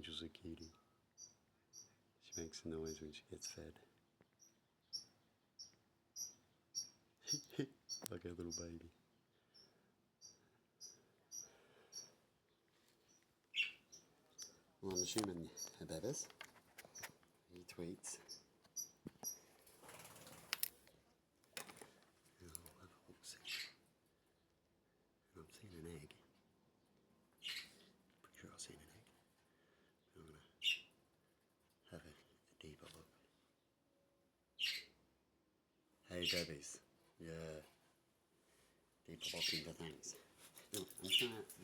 Angel's a cutie. She makes a noise when she gets fed. Like a little baby. Well, I'm assuming that is. He tweets. I'm seeing an egg. Pretty sure I've seen an egg. I'm going to have a deeper look. Hey, babies. Yeah. Deeper look into things. Look, I'm trying to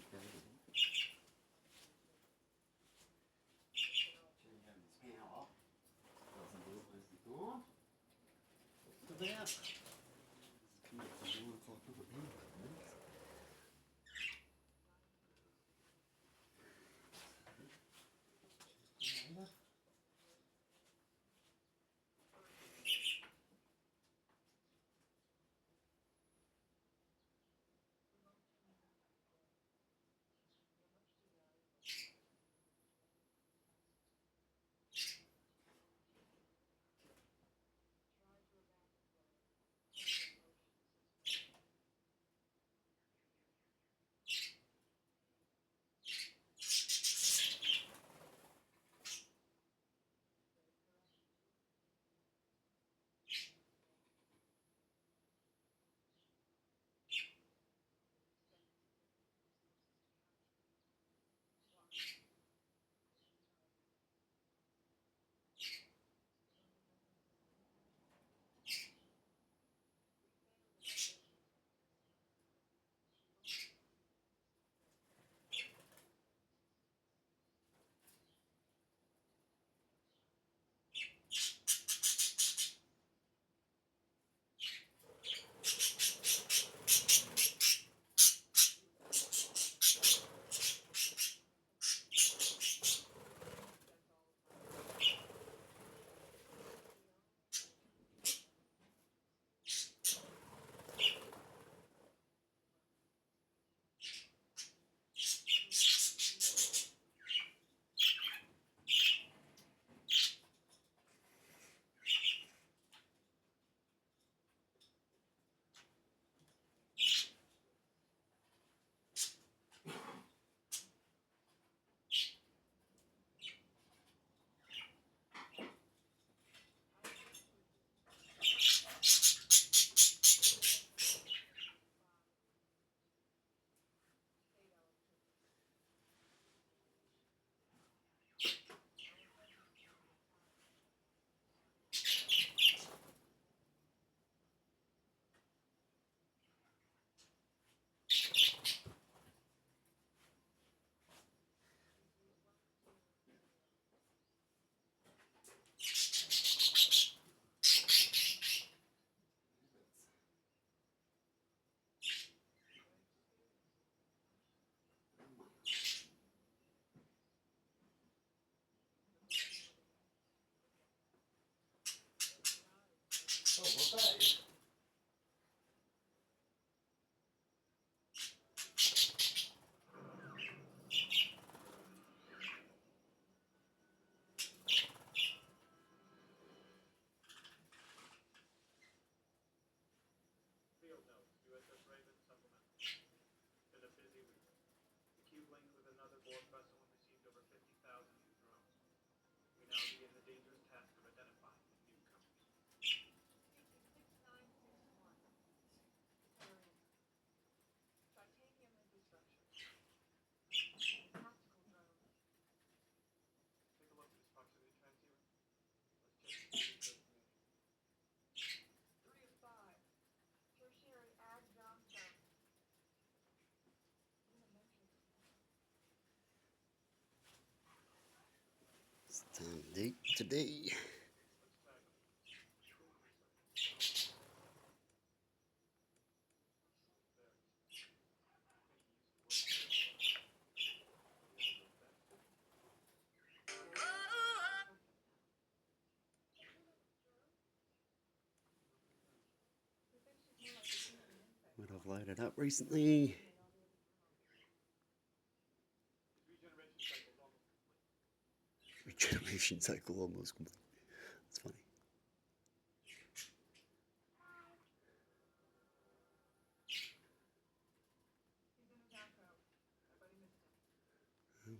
time date today. What I've loaded up recently. regeneration cycle almost complete. It's funny.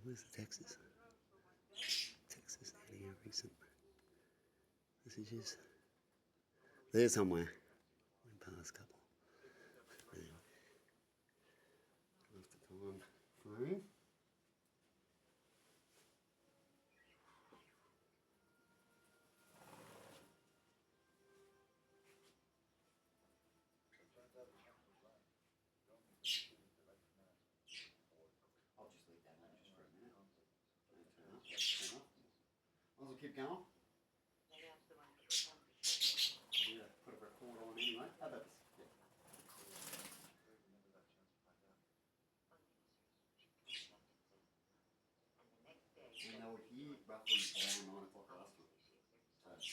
Where's the Texas? Texas any recent messages? There somewhere. Went past a couple. Anyway. Off the time frame. I'll just leave that on just for a minute. Turn up. Turn up. Might as well keep going. Yeah, put a record on anyway. How about this? Yeah. And they were here roughly around 9 o'clock last time. So, at the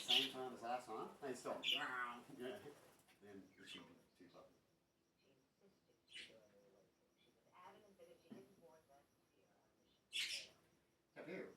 same time as last time, they stopped. Yeah. Then it should be 2 o'clock. Up here.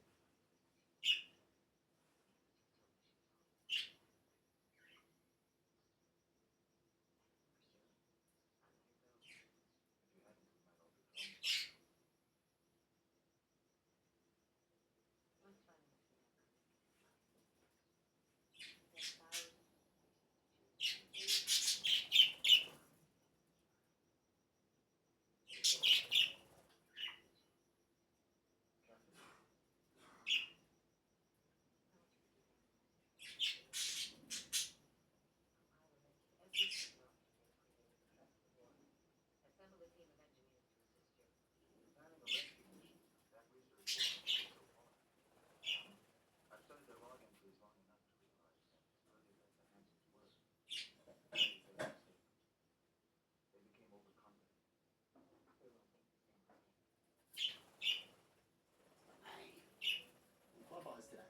Bye-byes today.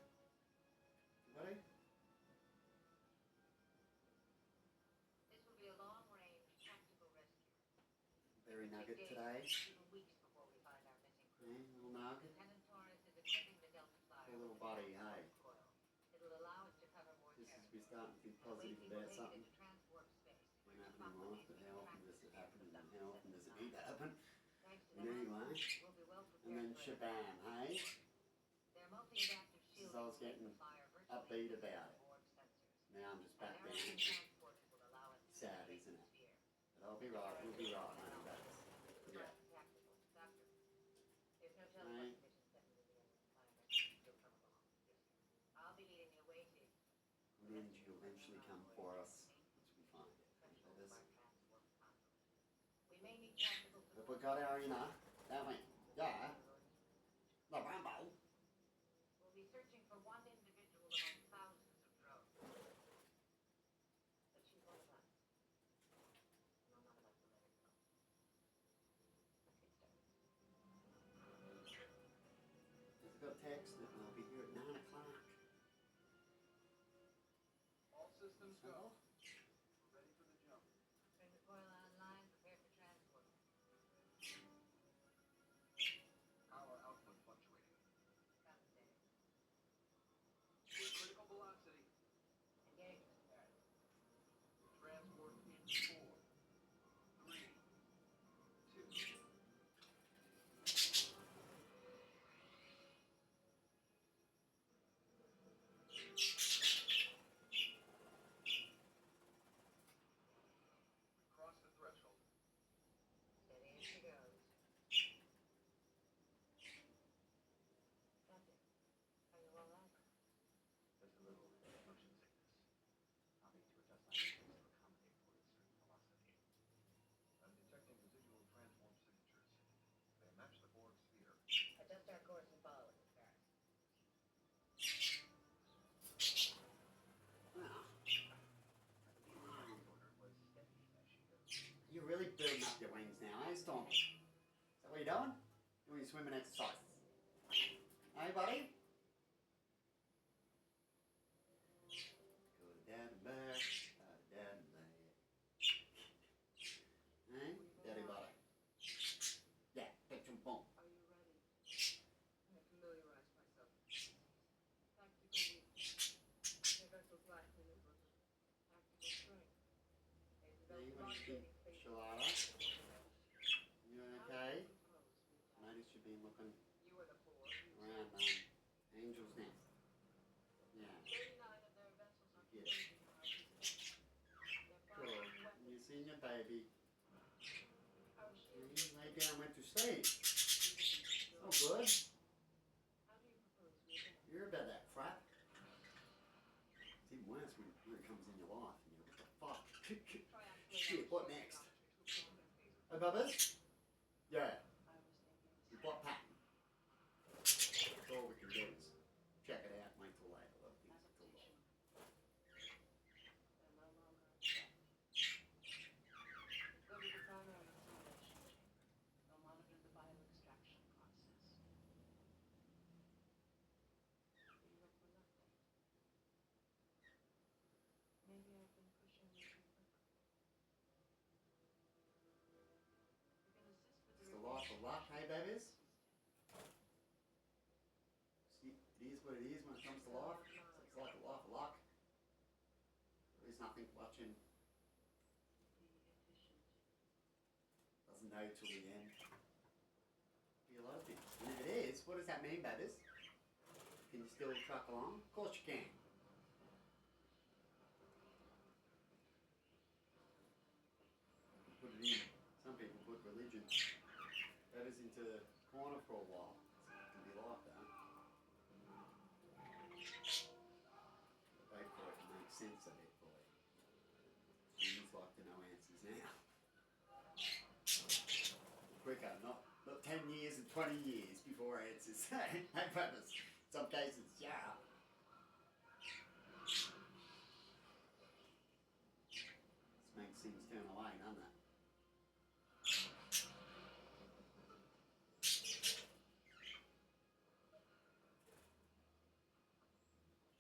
Ready? Berry nugget today. Yeah, little nugget. Poor little buddy, hey. We're starting to be positive about something. When happened in life, but how often does it happen and how often does it need to happen? But anyway, and then shabam, hey? Just as I was getting upbeat about it. Now I'm just back down. Sad, isn't it? But I'll be right, we'll be right, honey, babes. Yeah. Right. And then she'll eventually come for us, which will be fine. But we got our, don't we? Yeah. The Rambo. We'll be searching for one individual among thousands of drones. But she's one of us. And I'm not about to let her go. Just got a text that I'll be here at 9 o'clock. All systems go. We're ready for the jump. Bring the coil online, prepare for transport. Power output fluctuating. We're at critical velocity. Engage. Transport in 4, 3, 2. Cross the threshold. Steady as she goes. Captain, are you all right? Just a little motion sickness. I'll need to adjust my matrix to accommodate for a certain velocity. I'm detecting residual transform signatures. They match the Borg sphere. Adjust our course and follow it, Ferris. You're really building up your wings now, eh, Stormy? Is that what you're doing? Doing swimming exercises. Hey, buddy? Go down and back, down and back. Hey, daddy buddy. Yeah, take some boom. Are you ready? looking, Shalala? You okay? Notice you've been looking around Angel's Nest. Yeah. Good. Good. You seen your baby. You lay down and went to sleep. Oh, good. You're about that frat. It's even worse when it comes in your life. And you're, what the fuck? Shit, what next? Oh, Bubbas? Yeah. What pattern? That's all we can do is check it out and wait till later. Let things cool off. It's the life of luck, hey babies? It is what it is when it comes to life. It's like a life of luck. There is nothing watching. Doesn't know till the end. Be a lot of things. And if it is, what does that mean, babies? Can you still truck along? Of course you can. Put it in. Some people put religion. That is into the corner for a while. It can be like that. Wait for it to make sense of it for you. Humans like to know answers now. Quicker, not 10 years and 20 years before answers. Hey, brothers. Some cases, yeah. This makes things turn away, doesn't it?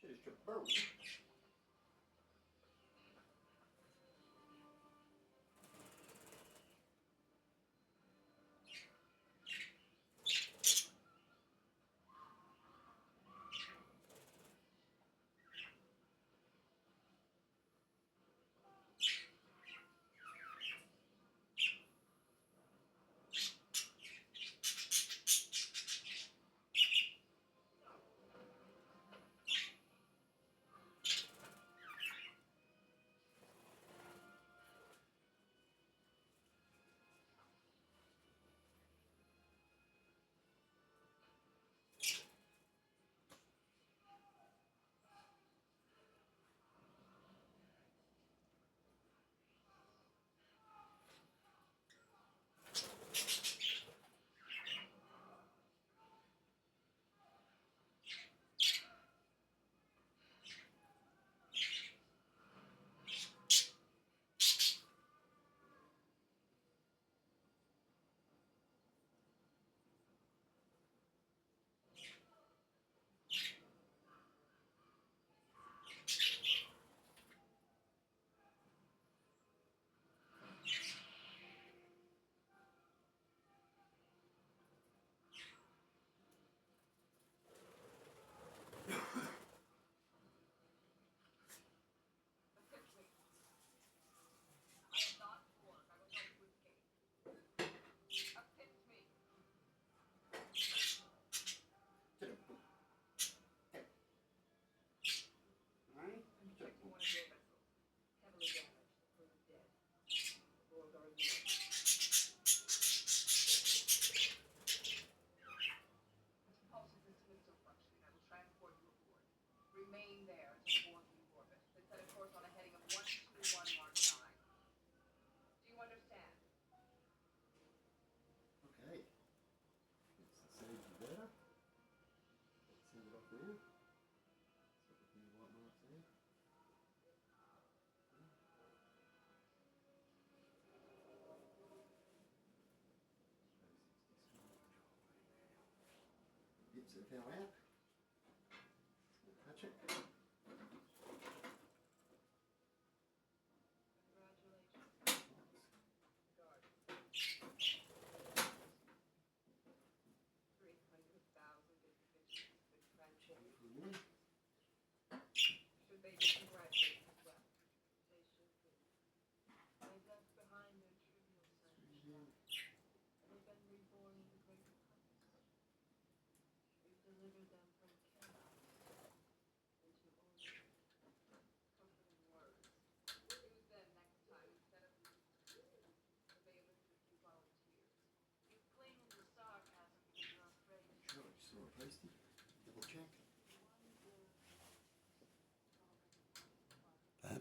Shit, it's your bird. Okay. Let's save the data. Let's send it off now. So we can white marks there. Bits that fell out. Touch it.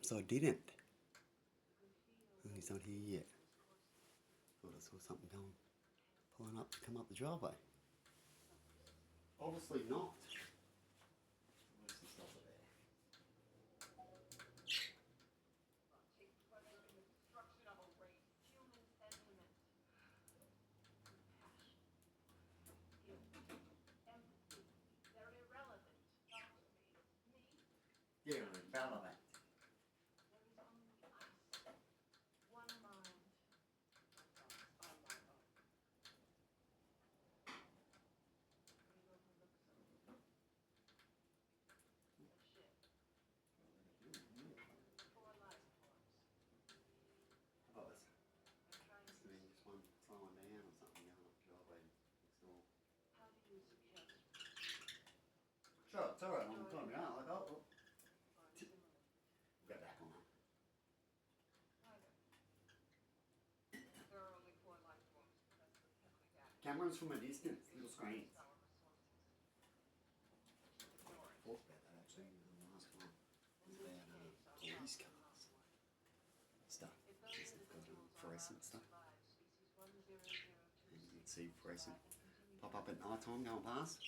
so I didn't. And he's not here yet. Thought I saw something pulling up to come up the driveway. Obviously not. Where's the stuff there? They're irrelevant. Slowing down or something going up the driveway next door. Sure, it's alright, I'm telling you out. Like, oh, we'll get back on that. Cameras from a distance, little screens. Talked about that actually in the last one. It was about police cars. Stuff. Just got fluorescent stuff. And you can see fluorescent pop up at night time going past.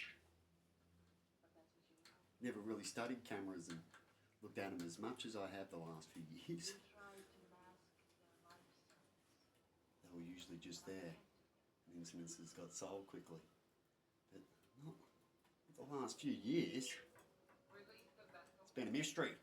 Never really studied cameras and looked at them as much as I have the last few years. They were usually just there. And incidences got solved quickly. But not the last few years. It's been a mystery.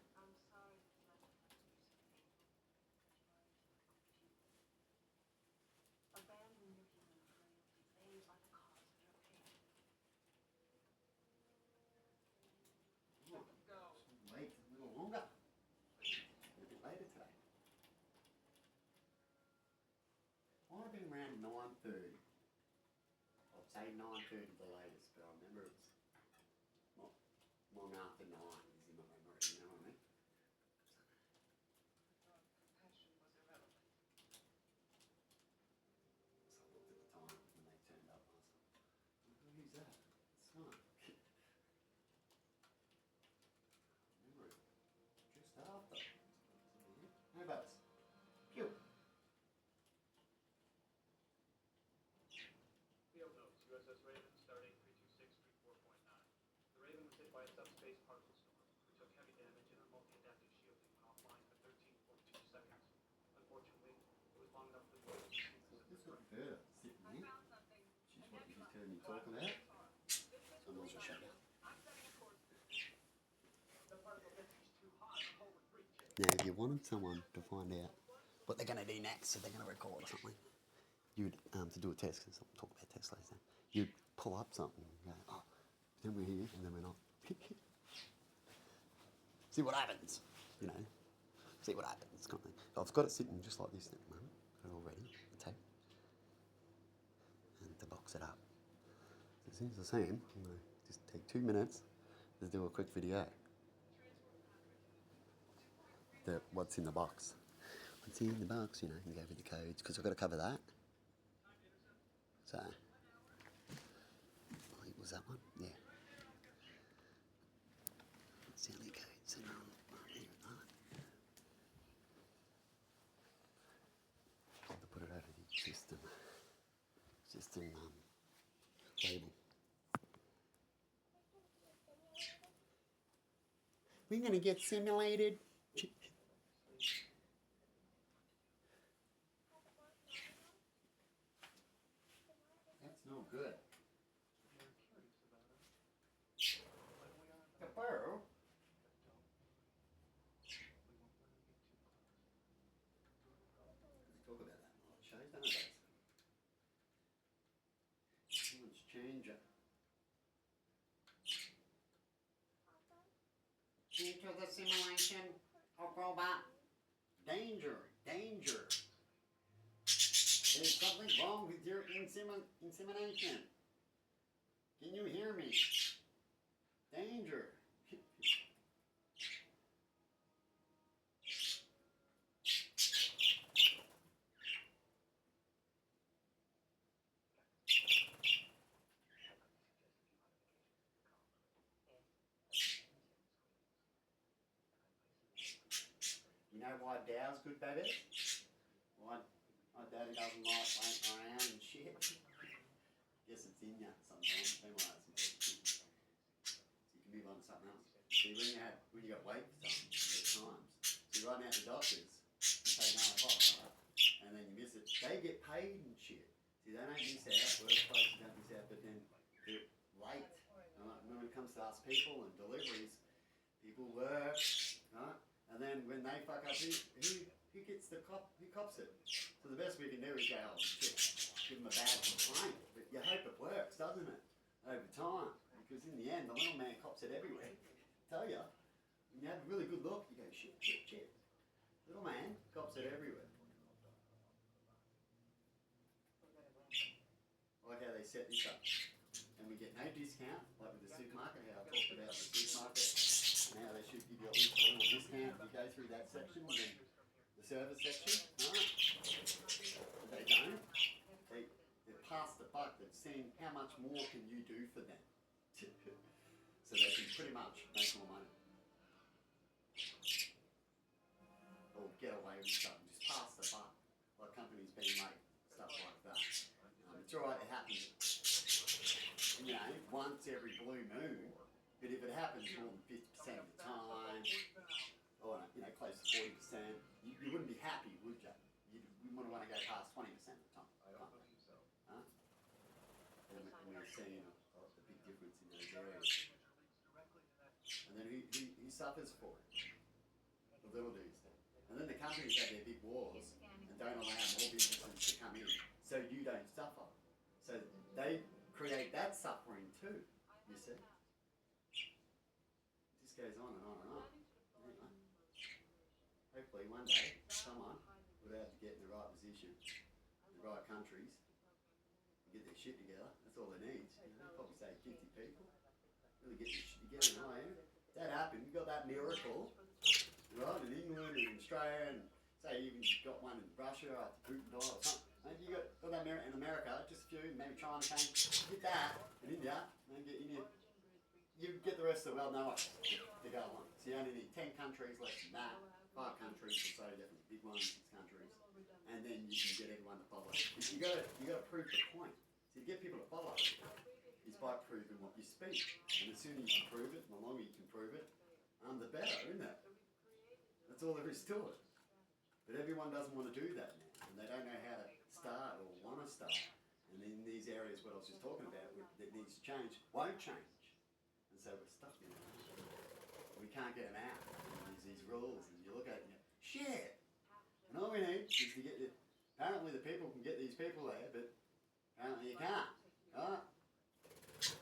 Wait a little longer. A bit later today. Might have been around 9:30. I'd say 9:30 the latest, but I remember it was not long after 9 is in my memory, you know what I mean? So I looked at the time when they turned up and I was like, who's that? Son. Remember it just after. How about this? Pew. Field notes, USS Raven, stardate 32634.9. The Raven was hit by a subspace particle storm. We took heavy damage and our multi-adaptive shield went offline for 13.2 seconds. Unfortunately, it was long enough for the droid to see the This got her sitting there. She's what you just heard me talking about. So I'm also shut down. Now, if you wanted someone to find out what they're going to do next, so they're going to record or something, you'd, to do a test, because I'll talk about tests later, you'd pull up something and go, oh, then we're here, and then we're not. See what happens, you know. See what happens, kind of thing. I've got it sitting just like this at the moment, got it all ready, the tape, and to box it up. So as soon as I see him, I'm going to just take 2 minutes to do a quick video. What's in the box. What's in the box, you know, and go with the codes, because I've got to cover that. So, I think it was that one, yeah. That's the only codes, and I have to put it over the system label. We're going to get simulated. That's no good. The burrow? Talk about that in a lot of shows, don't they? Let's change it. Enter the simulation of robot. Danger, danger. There's something wrong with your insemination. Can you hear me? Danger. know why Dow's good, baby? Why Daddy doesn't like waiting around and shit? Guess it's in you sometimes. They might have some people. So you can move on to something else. See, when you got weight for something, at times, so you're riding out to the doctors, you pay 9 o'clock, right? And then you miss it. They get paid and shit. See, they don't miss out. Workplaces don't miss out, but then they're late. Right? When it comes to us people and deliveries, people work, right? And then when they fuck up, who gets the cop? Who cops it? So the best we can do is go, oh, shit, give them a bad complaint. But you hope it works, doesn't it? Over time, because in the end, the little man cops it everywhere. Tell you, when you have a really good look, you go shit. Little man cops it everywhere. I like how they set this up, and we get no discount, like with the supermarket. How I talked about the supermarket. Now they should give you at least a little discount if you go through that section, and then the service section, right? But they don't. They're past the buck. They've seen how much more can you do for them. So they can pretty much make more money. Or get away with something. Just pass the buck. Like companies being made. Stuff like that. It's alright, it happens, you know, once every blue moon. But if it happens more than 50% of the time, or, you know, close to 40%, you wouldn't be happy, would you? You wouldn't want to go past 20% of the time. I don't believe so. Huh? And we're seeing a big difference in those areas. And then who suffers for it? The little dudes do. And then the companies have their big wars and don't allow more businesses to come in so you don't suffer. So they create that suffering too, you see. It just goes on and on and on. Anyway, hopefully one day someone will have to get in the right position, the right countries, and get their shit together. That's all they need. You know, probably say 50 people. Really get your shit together, right? That happened. You got that miracle, right? In England and Australia, and say you even got one in Russia after Putin died or something. And you got that in America, just a few, maybe China came, get that, in India, and get India. You get the rest of the world nowhere to go on. So you only need 10 countries, less than that, 5 countries or so, definitely big ones, 6 countries, and then you can get everyone to follow. You got to prove the point. So to get people to follow is by proving what you speak. And the sooner you can prove it, and the longer you can prove it, the better, isn't it? That's all there is to it. But everyone doesn't want to do that now, and they don't know how to start or want to start. And in these areas, what I was just talking about, that needs to change, won't change. And so we're stuck in it. We can't get them out. And there's these rules, and you look at it and you go, shit! And all we need is to get the, apparently the people can get these people there, but apparently you can't. Right?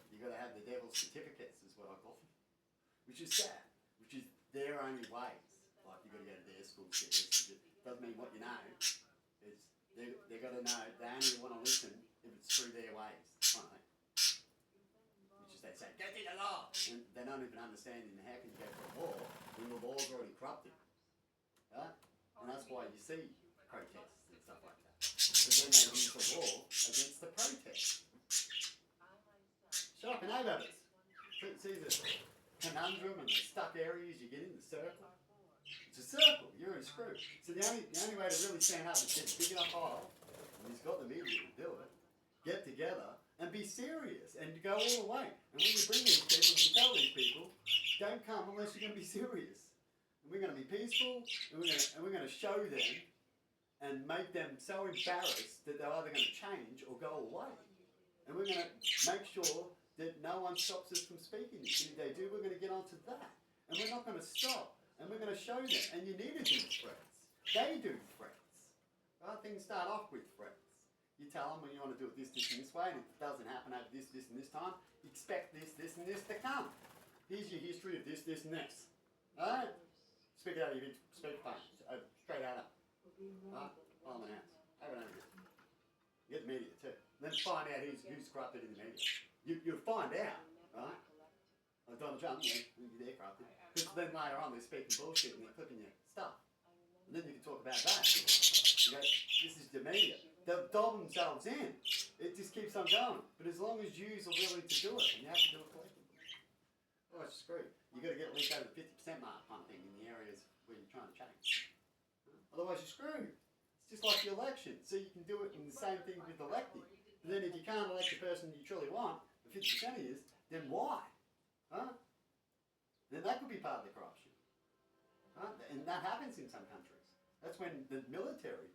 You've got to have the devil's certificates, is what I call them. Which is sad. Which is their only ways. Like you've got to go to their school to get this. Doesn't mean what you know. It's they've got to know they only want to listen if it's through their ways, kind of thing. Which is they say, go to the law, and they don't even understand how can you go to the law when the law's already corrupted, right? And that's why you see protests and stuff like that. But then they use the law against the protest. Shut up and over this. See the conundrum and the stuck areas you get in the circle. It's a circle, you're in a screw. So the only way to really stand up is get a big enough hole, and he's got the media to do it, get together and be serious and go all the way. And when you bring these people, you tell these people, don't come unless you're going to be serious. And we're going to be peaceful, and we're going to show them and make them so embarrassed that they're either going to change or go away. And we're going to make sure that no one stops us from speaking. If they do, we're going to get onto that. And we're not going to stop. And we're going to show them. And you need to do threats. They do threats. Right? Things start off with threats. You tell them when you want to do it this, and this way, and if it doesn't happen over this, and this time, expect this, and this to come. Here's your history of this, and this. Alright? Speak out of your speakerphone. Straight out of it. Right? On the house. Have it over here. You get the media too. Then find out who's corrupted in the media. You'll find out, right? Like Donald Trump, they're corrupted. Because then later on they're speaking bullshit and they're clipping your stuff. And then you can talk about that. You go, this is the media. They'll dob themselves in. It just keeps on going. But as long as yous are willing to do it, and you have to do it collectively. Oh, it's screwed. You've got to get at least over the 50% mark kind of thing in the areas where you're trying to change. Otherwise you're screwed. It's just like the election. So you can do it in the same thing with electing. But then if you can't elect the person you truly want, the 50% of you, then why? Huh? Then that could be part of the corruption. Huh? And that happens in some countries. That's when the military,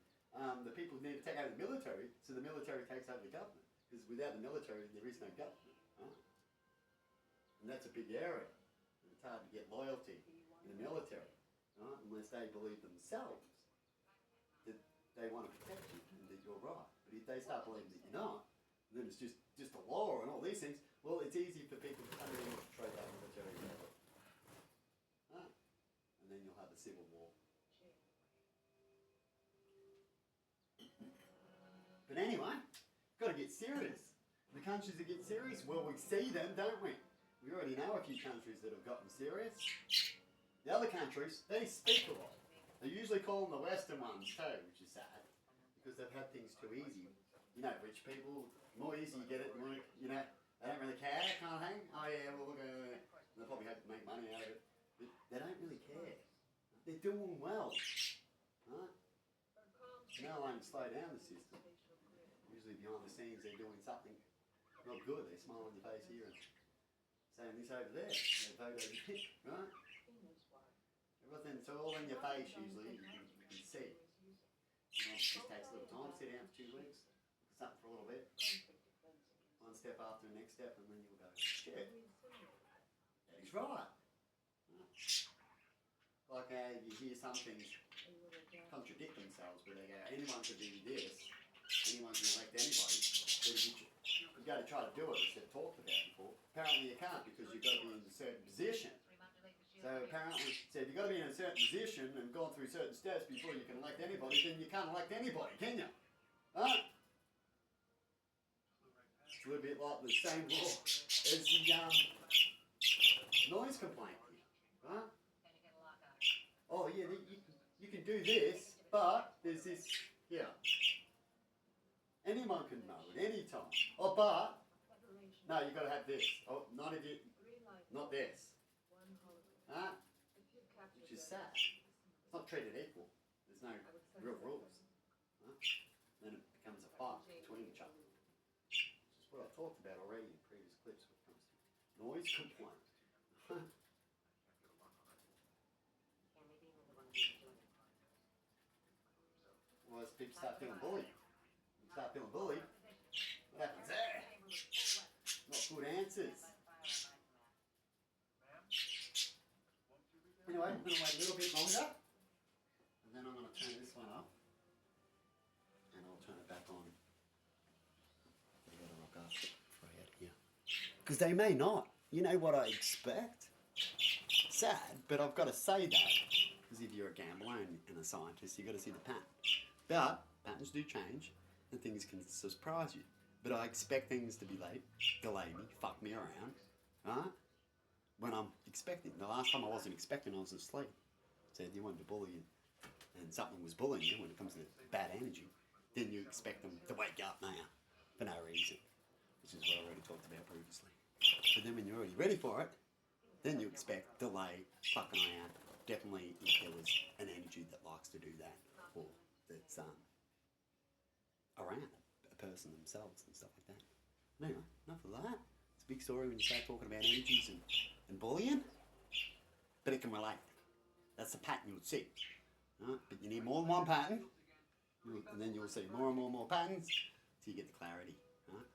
the people need to take over the military, so the military takes over the government. Because without the military, there is no government. Huh? And that's a big area. And it's hard to get loyalty in the military, right? Unless they believe themselves that they want to protect you and that you're right. But if they start believing that you're not, then it's just a law and all these things, well, it's easy for people to come in and trade that military level. Huh? And then you'll have a civil war. But anyway, got to get serious. The countries that get serious, well, we see them, don't we? We already know a few countries that have gotten serious. The other countries, they speak a lot. They usually call them the Western ones too, which is sad, because they've had things too easy. You know, rich people, the more easy you get it, the more, you know, they don't really care kind of thing. Oh yeah, well, look, they'll probably have to make money out of it. But they don't really care. They're doing well. Right? No one slow down the system. Usually behind the scenes they're doing something not good. They smile on your face here and saying this over there. They vote over here, right? Everything's all in your face usually. You can see. You know, it just takes a little time. Sit down for 2 weeks. Look at something for a little bit. One step after the next step and then you'll go, shit. That is right. Like you hear some things contradict themselves where they go, anyone can do this, anyone can elect anybody, but you've got to try to do it, as they've talked about before. Apparently you can't because you've got to be in a certain position. So apparently, so if you've got to be in a certain position and gone through certain steps before you can elect anybody, then you can't elect anybody, can you? Huh? It's a little bit like the same law as the noise complaint here, right? Oh yeah, you can do this, but there's this here. Anyone can know at any time. Oh, but no, you've got to have this. Oh, not if you, not this. Huh? Which is sad. It's not treated equal. There's no real rules. Huh? Then it becomes a fight between each other. Which is what I've talked about already in previous clips when it comes to noise complaint. Well, as people start feeling bullied. When you start feeling bullied, what happens there? Not good answers. Anyway, I'm going to wait a little bit longer. And then I'm going to turn this one off. And I'll turn it back on. I've got to rock up before I get here. Because they may not. You know what I expect? Sad, but I've got to say that. Because if you're a gambler and a scientist, you've got to see the pattern. But patterns do change and things can surprise you. But I expect things to be late, delay me, fuck me around, right? When I'm expecting. The last time I wasn't expecting, I was asleep. So if you wanted to bully you and something was bullying you when it comes to bad energy, then you expect them to wake up now for no reason, which is what I already talked about previously. But then when you're already ready for it, then you expect delay, fucking around. Definitely if there was an energy that likes to do that, or that's around a person themselves and stuff like that. Anyway, enough of that. It's a big story when you start talking about energies and bullying, but it can relate. That's the pattern you'll see. Right? But you need more than one pattern, and then you'll see more and more patterns till you get the clarity. Right?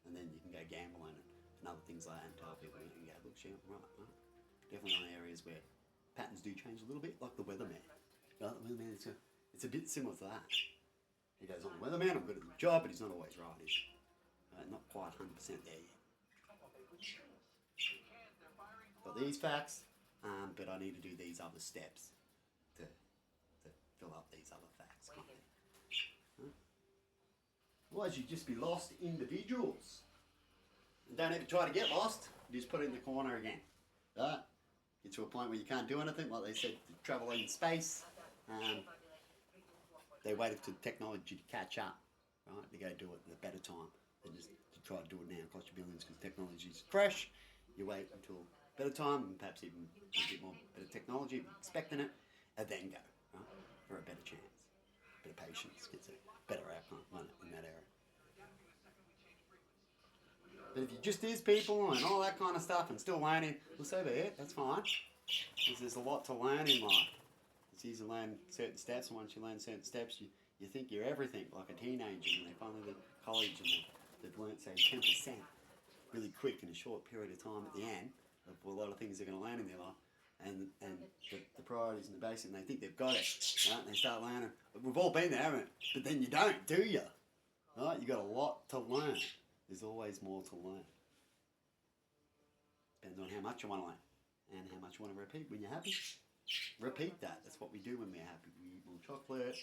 And then you can go gambling and other things like that and tell people and go, look, shit, right. Definitely on areas where patterns do change a little bit, like the weatherman. Right? The weatherman, it's a bit similar to that. He goes, I'm a weatherman, I'm good at the job, but he's not always right, is he? Not quite 100% there yet. Got these facts, but I need to do these other steps to fill up these other facts. Kind of. Huh? Otherwise, you'd just be lost individuals. And don't ever try to get lost, you just put it in the corner again. Right? Get to a point where you can't do anything, like they said, to travel in space. They waited for technology to catch up, right? To go do it at a better time than just to try to do it now. It costs you billions because technology's fresh. You wait until better time and perhaps even a bit more better technology, expecting it, and then go. Right? or a better chance. Bit of patience gets a better outcome in that area. But if you just is people and all that kind of stuff and still learning, well, so be it, that's fine. Because there's a lot to learn in life. It's easy to learn certain steps, and once you learn certain steps, you think you're everything, like a teenager when they finally leave college and they've learnt, say, 10% really quick in a short period of time at the end of a lot of things they're going to learn in their life. And the priorities and the basics, and they think they've got it, right? And they start learning. But we've all been there, haven't we? But then you don't, do you? Right? You got a lot to learn. There's always more to learn. Depends on how much you want to learn and how much you want to repeat. When you're happy, repeat that. That's what we do when we're happy. We eat more chocolate.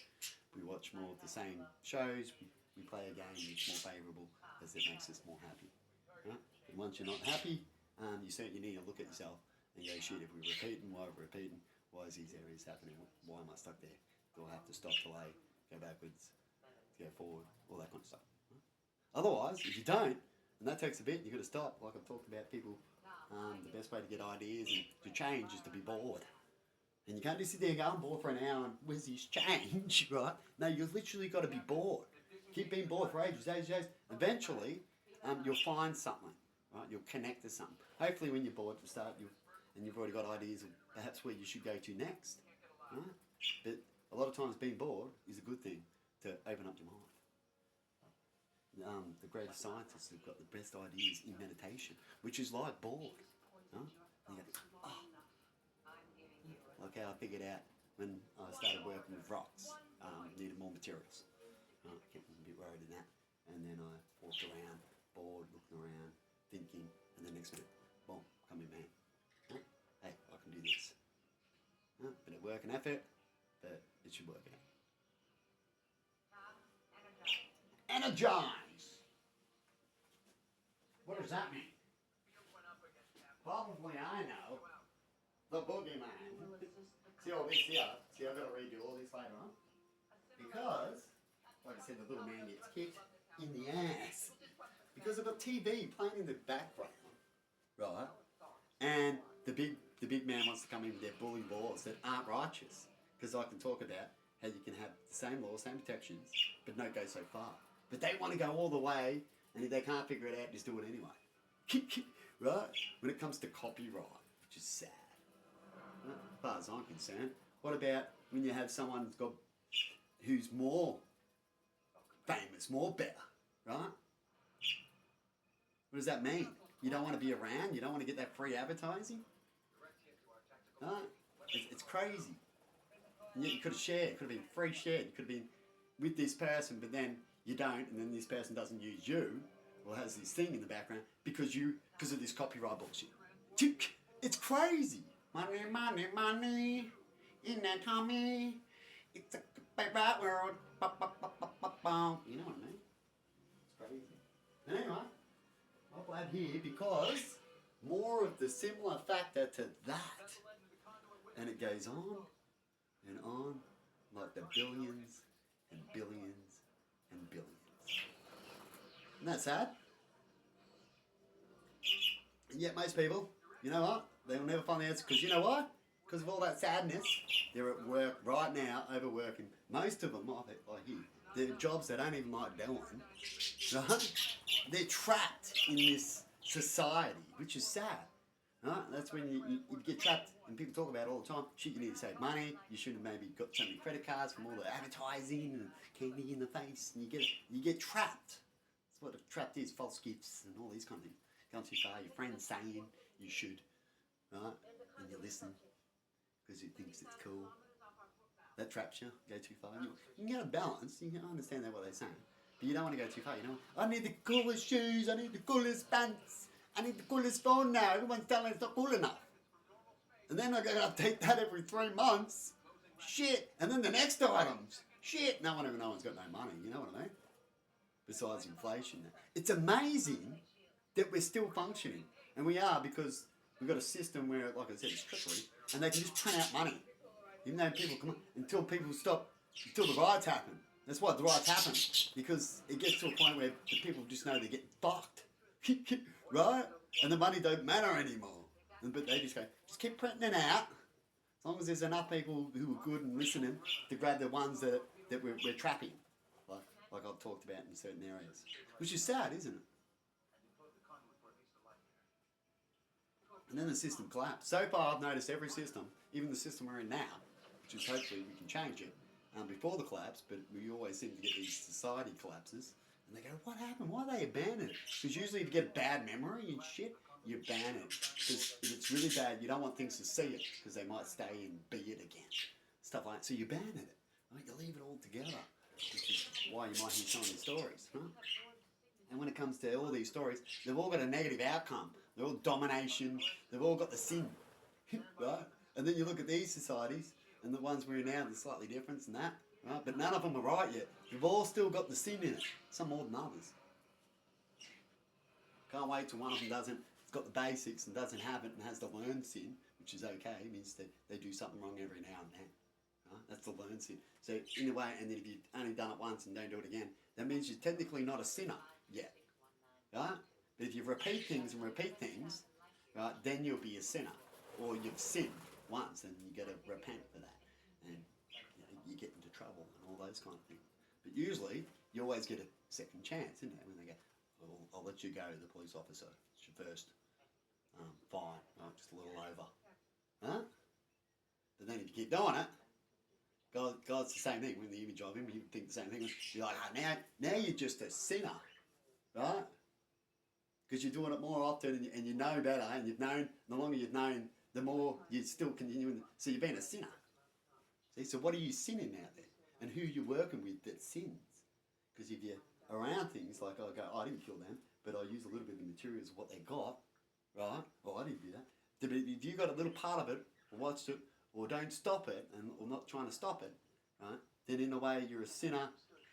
We watch more of the same shows. We play a game that's more favourable as it makes us more happy. Right? And once you're not happy, you certainly need to look at yourself and go, shit, if we're repeating, why are we repeating? Why is these areas happening? Why am I stuck there? Do I have to stop, delay, go backwards, go forward, all that kind of stuff. Right? Otherwise, if you don't, and that takes a bit, you've got to stop. Like I've talked about people, the best way to get ideas and to change is to be bored. And you can't just sit there and go, I'm bored for an hour and where's this change, right? No, you've literally got to be bored. Keep being bored for ages. Eventually, you'll find something, right? You'll connect to something. Hopefully when you're bored to start, and you've already got ideas of perhaps where you should go to next, right? But a lot of times being bored is a good thing to open up your mind. The greatest scientists have got the best ideas in meditation, which is like bored. Huh? And you go, oh. Like how I figured out when I started working with rocks, needed more materials. I kept a bit worried in that, and then I walked around, bored, looking around, thinking, and the next minute, boom, come in, man. Huh? Hey, I can do this. Huh? Bit of work and effort, but it should work out. Energize! What does that mean? Probably I know. The boogeyman. See all this here? See, I've got to redo all this later on. Because, like I said, the little man gets kicked in the ass. Because I've got TV playing in the background, right? And the big man wants to come in with their bully laws that aren't righteous. Because I can talk about how you can have the same laws, same protections, but not go so far. But they want to go all the way, and if they can't figure it out, just do it anyway. Right? When it comes to copyright, which is sad. Right? As far as I'm concerned. What about when you have someone who's more famous, more better, right? What does that mean? You don't want to be around? You don't want to get that free advertising? Right? It's crazy. And yet you could have shared. It could have been free shared. You could have been with this person, but then you don't, and then this person doesn't use you, or has this thing in the background, because of this copyright bullshit. It's crazy. Money, money, money, in that tummy. It's a copyright world. Ba, ba, ba, ba, ba, ba. You know what I mean? It's crazy. Anyway, I'm glad here because more of the similar factor to that. And it goes on and on like the billions and billions and billions. Isn't that sad? And yet most people, you know what? They'll never find the answer because you know why? Because of all that sadness. They're at work right now, overworking. Most of them, like you, they're jobs they don't even like doing. Right? They're trapped in this society, which is sad. Right? That's when you get trapped, and people talk about it all the time. Shit, you need to save money. You should have maybe got so many credit cards from all the advertising and candy in the face, and you get trapped. That's what a trapped is: false gifts and all these kind of things. Gone too far. Your friend's saying you should, right? And you listen because he thinks it's cool. That traps you. Go too far. You can get a balance. You can understand that what they're saying, but you don't want to go too far. You know, I need the coolest shoes. I need the coolest pants. I need the coolest phone now. Everyone's telling me it's not cool enough. And then I go update that every 3 months. Shit. And then the next items. Shit. No one's got no money. You know what I mean? Besides inflation. It's amazing that we're still functioning. And we are, because we've got a system where, like I said, it's trickery. And they can just print out money. Even though people come on, until people stop, until the riots happen. That's why the riots happen. Because it gets to a point where the people just know they're getting fucked. Right? And the money don't matter anymore. But they just go, just keep printing it out. As long as there's enough people who are good and listening to grab the ones that we're trapping, like I've talked about in certain areas, which is sad, isn't it? And then the system collapsed. So far, I've noticed every system, even the system we're in now, which is hopefully we can change it before the collapse, but we always seem to get these society collapses. And they go, what happened? Why they abandon it? Because usually if you get a bad memory and shit, you ban it. Because if it's really bad, you don't want things to see it, because they might stay and be it again. Stuff like that. So you ban it. Right? You leave it all together, which is why you might hear some of these stories. Huh? And when it comes to all these stories, they've all got a negative outcome. They're all domination. They've all got the sin. Right? And then you look at these societies, and the ones we're in now, there's slightly different than that. Right? But none of them are right yet. They've all still got the sin in it. Some more than others. Can't wait till one of them doesn't, it's got the basics and doesn't have it and has the learned sin, which is okay. It means they do something wrong every now and then. Right? That's the learned sin. So in a way, and then if you've only done it once and don't do it again, that means you're technically not a sinner yet. Right? But if you repeat things, right, then you'll be a sinner. Or you've sinned once and you got to repent for that. And you get into trouble and all those kind of things. But usually, you always get a second chance, isn't it? When they go, I'll let you go, the police officer. It's your first fine, right? Just a little over. Huh? But then if you keep doing it, God's the same thing. When the image of him, you think the same thing. You're like, now you're just a sinner, right? Because you're doing it more often and you know better, and you've known, the longer you've known, the more you're still continuing. So you've been a sinner. See, so what are you sinning out there? And who you're working with that sins? Because if you're around things like, I go, I didn't kill them, but I use a little bit of the materials of what they got, right? Well, I didn't do that. If you got a little part of it, or watched it, or don't stop it, or not trying to stop it, right? Then in a way you're a sinner.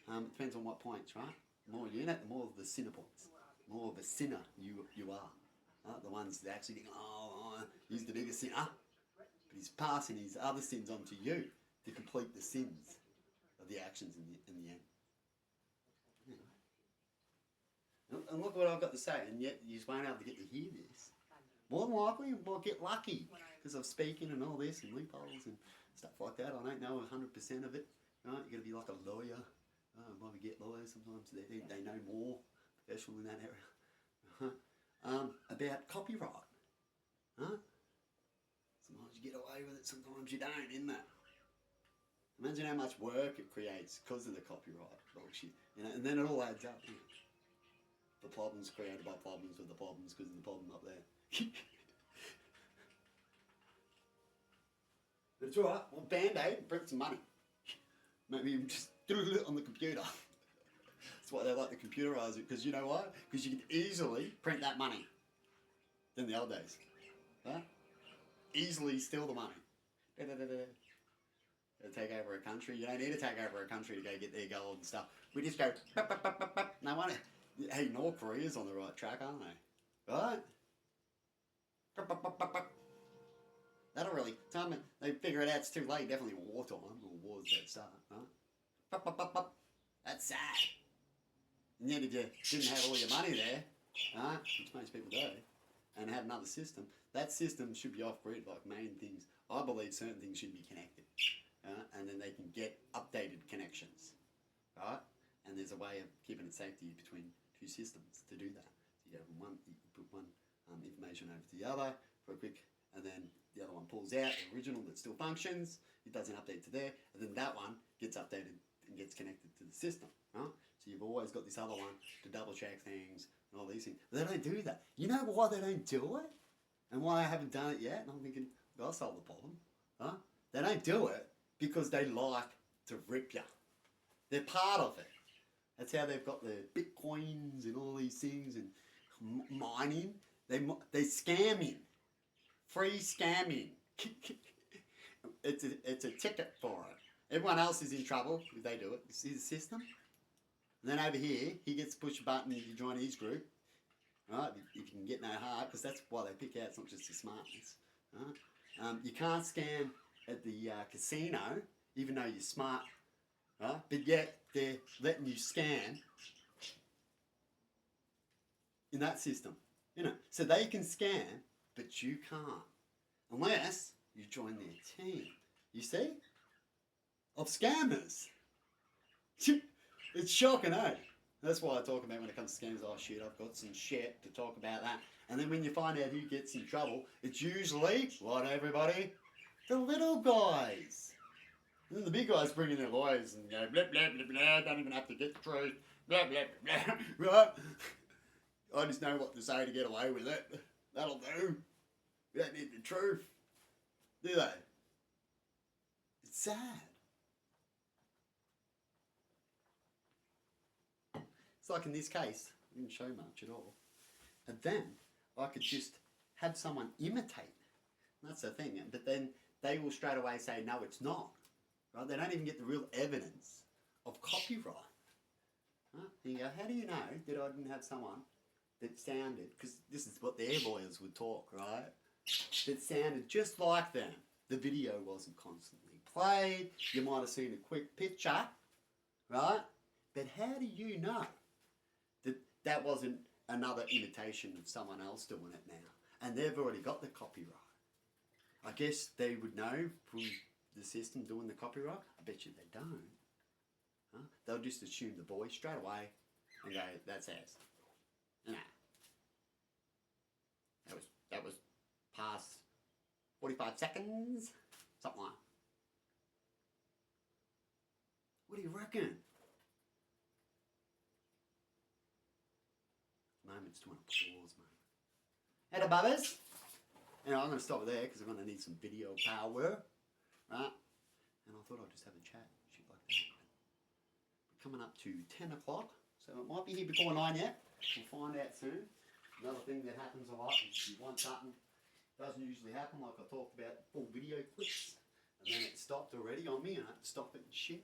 Depends on what points, right? The more you're in it, the more of the sinner points. The more of a sinner you are. Right? The ones that actually think, he's the biggest sinner, but he's passing his other sins on to you to complete the sins of the actions in the end. Yeah. And look what I've got to say, and yet you just won't able to get to hear this. More than likely, we'll get lucky because of speaking and all this and loopholes and stuff like that. I don't know 100% of it. Right? You've got to be like a lawyer. Why we get lawyers sometimes? They know more professional in that area. About copyright. Huh? Sometimes you get away with it, sometimes you don't, isn't that? Imagine how much work it creates because of the copyright bullshit. And then it all adds up. The problems created by problems with the problems because of the problem up there. But it's alright. Well, Band-Aid, print some money. Maybe just doodle it on the computer. That's why they like to computerise it, because you know why? Because you can easily print that money than the old days. Huh? Easily steal the money. Take over a country. You don't need to take over a country to go get their gold and stuff. We just go, bop, bop, bop, bop, bop. No wonder. Hey, North Korea's on the right track, aren't they? Right? Bop, bop, bop, bop, bop. That'll really, time they figure it out, it's too late. Definitely wartime, or wars that start. Huh? Bop, bop, bop, bop. That's sad. And yet if you didn't have all your money there, which most people do, and had another system, that system should be off-grid, like main things. I believe certain things should be connected. And then they can get updated connections, right? And there's a way of keeping it safety between two systems to do that. So you have one, you put one information over to the other for a quick, and then the other one pulls out the original that still functions. It doesn't update to there, and then that one gets updated and gets connected to the system, right? So you've always got this other one to double check things and all these things. But they don't do that. You know why they don't do it? And why I haven't done it yet? And I'm thinking, I'll solve the problem. Huh? They don't do it because they like to rip you. They're part of it. That's how they've got the bitcoins and all these things and mining. They scamming. Free scamming. It's a ticket for it. Everyone else is in trouble if they do it. You see the system? And then over here, he gets to push a button if you join his group. Right? If you can get no heart, because that's why they pick out, it's not just the smartness. Right? You can't scam at the casino, even though you're smart. Right? But yet, they're letting you scan in that system. So they can scan, but you can't. Unless you join their team. You see? Of scammers. It's shocking, eh? That's why I talk about when it comes to scams. Oh shit, I've got some shit to talk about that. And then when you find out who gets in trouble, it's usually, what everybody? The little guys. And then the big guys bring in their lawyers and go, blah, blah, blah, blah, don't even have to get the truth, blah, blah, blah, blah, right? I just know what to say to get away with it. That'll do. We don't need the truth. Do they? It's sad. It's like in this case, I didn't show much at all. And then I could just have someone imitate. That's the thing. But then they will straight away say, no, it's not. Right? They don't even get the real evidence of copyright. Right? And you go, how do you know that I didn't have someone that sounded, because this is what their lawyers would talk, right? That sounded just like them. The video wasn't constantly played. You might have seen a quick picture, right? But how do you know that that wasn't another imitation of someone else doing it now? And they've already got the copyright. I guess they would know from the system doing the copyright. I bet you they don't. Huh? They'll just assume the voice straight away and go, that's ours. Nah. That was past 45 seconds, something like that. What do you reckon? Moment's to an applause, mate. Hey, bubbers. Anyway, I'm going to stop it there because I'm going to need some video power, right? And I thought I'd just have a chat, shit like that. We're coming up to 10 o'clock, so it might be here before 9 yet. We'll find out soon. Another thing that happens a lot is you want something, doesn't usually happen, like I talked about full video clips, and then it stopped already on me and I had to stop it and shit.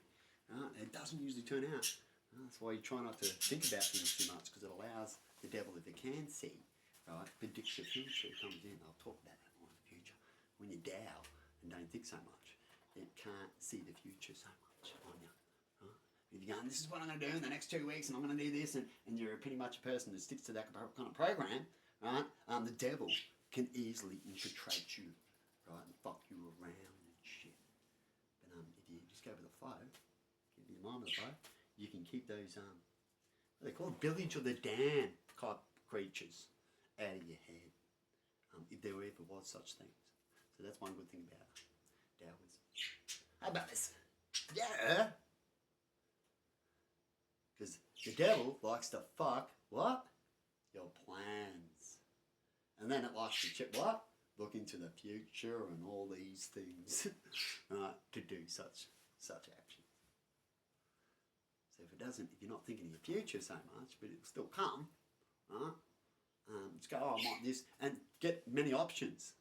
It doesn't usually turn out. That's why you try not to think about things too much, because it allows the devil, if it can see, right, predicts the future. It comes in. I'll talk about that more in the future. When you doubt and don't think so much, it can't see the future so much on you. Right? If you're going, this is what I'm going to do in the next 2 weeks, and I'm going to do this, and you're pretty much a person that sticks to that kind of program, right? The devil can easily infiltrate you, right, and fuck you around and shit. But if you just go with the flow, keep your mind with the flow, you can keep those what they call village of the damned type creatures out of your head, if there ever was such things. So that's one good thing about Taoism. How about this? Yeah. Because the devil likes to fuck what? Your plans. And then it likes to check what? Look into the future and all these things, right, to do such action. So if you're not thinking of your future so much, but it'll still come, right? Just go, oh, I want this, and get many options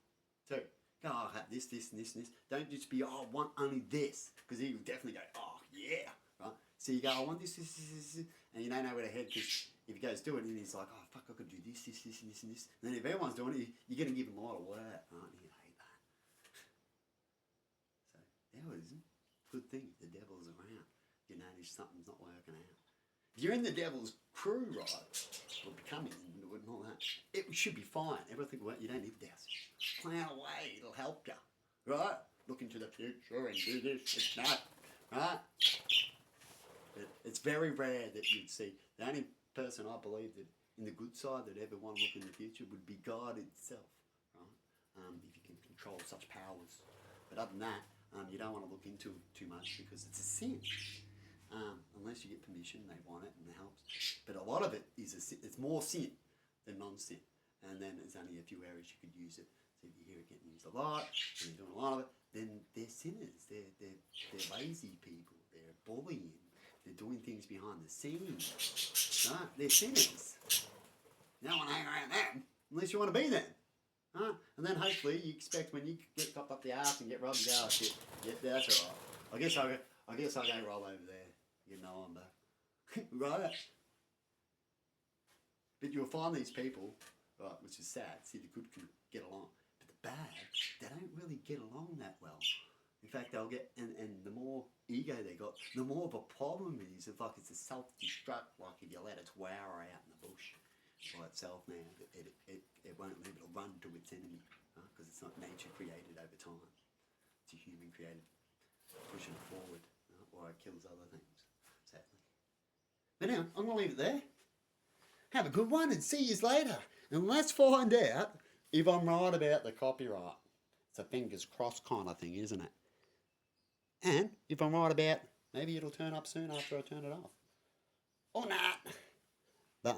too. Go, oh, I have this, this, and this, and this. Don't just be, oh, I want only this, because he will definitely go, oh, yeah, right? So you go, I want this, this, this, this, and you don't know where to head, because if he goes do it, and he's like, oh, fuck, I could do this, this, this, and this, and this. And then if everyone's doing it, you're going to give him a lot of work, right? And you're going to hate that. So, Taoism, good thing, the devil's around. You notice something's not working out. If you're in the devil's crew, right, or becoming into it and all that, it should be fine. Everything will, you don't need this. Plan away, it'll help you, right? Look into the future and do this, it's that, right? But it's very rare that you'd see. The only person I believe that in the good side that ever want to look in the future would be God itself, right? If you can control such powers. But other than that, you don't want to look into it too much because it's a sin. Unless you get permission, they want it and it helps. But a lot of it is it's more sin than non-sin. And then there's only a few areas you could use it. So if you hear it getting used a lot, and you're doing a lot of it, then they're sinners. They're lazy people. They're bullying. They're doing things behind the scenes. Right? They're sinners. You don't want to hang around them unless you want to be them. Right? And then hopefully you expect when you get copped up the arse and get robbed, you go, oh shit, yeah, that's alright. I guess I'll go roll over there. You know I'm back. Right? But you'll find these people, right, which is sad, see the good can get along. But the bad, they don't really get along that well. In fact, they'll get, and the more ego they got, the more of a problem it is. It's like it's a self-destruct, like if you let its wire out in the bush by itself now, it won't leave, it'll run to its enemy, because it's not nature created over time. It's a human created pushing it forward, or it kills other things, sadly. But anyway, I'm going to leave it there. Have a good one and see you later. And let's find out if I'm right about the copyright. It's a fingers crossed kind of thing, isn't it? And if I'm right about, maybe it'll turn up soon after I turn it off. Or not. But